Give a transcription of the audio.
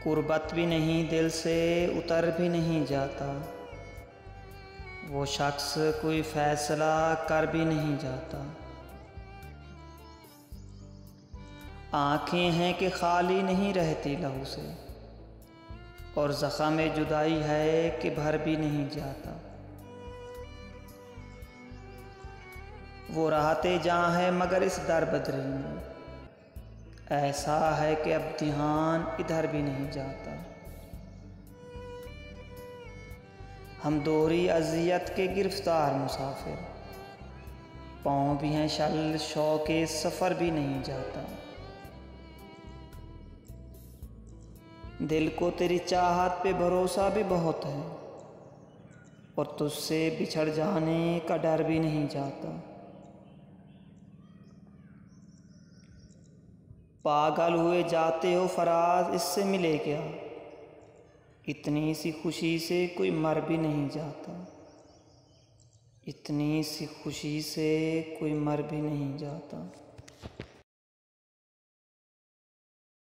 कुर्बत भी नहीं दिल से उतर भी नहीं जाता, वो शख्स कोई फैसला कर भी नहीं जाता। आँखें हैं कि खाली नहीं रहती लहू से, और ज़ख़्म जुदाई है कि भर भी नहीं जाता। वो राहते जहाँ है मगर इस दर बदरी में, ऐसा है कि अब ध्यान इधर भी नहीं जाता। हम दोहरी अज़ियत के गिरफ्तार मुसाफिर, पाँव भी हैं शल शौक़े सफ़र भी नहीं जाता। दिल को तेरी चाहत पे भरोसा भी बहुत है, और तुझसे बिछड़ जाने का डर भी नहीं जाता। पागल हुए जाते हो फराज, इससे मिले क्या? इतनी सी खुशी से कोई मर भी नहीं जाता, इतनी सी खुशी से कोई मर भी नहीं जाता।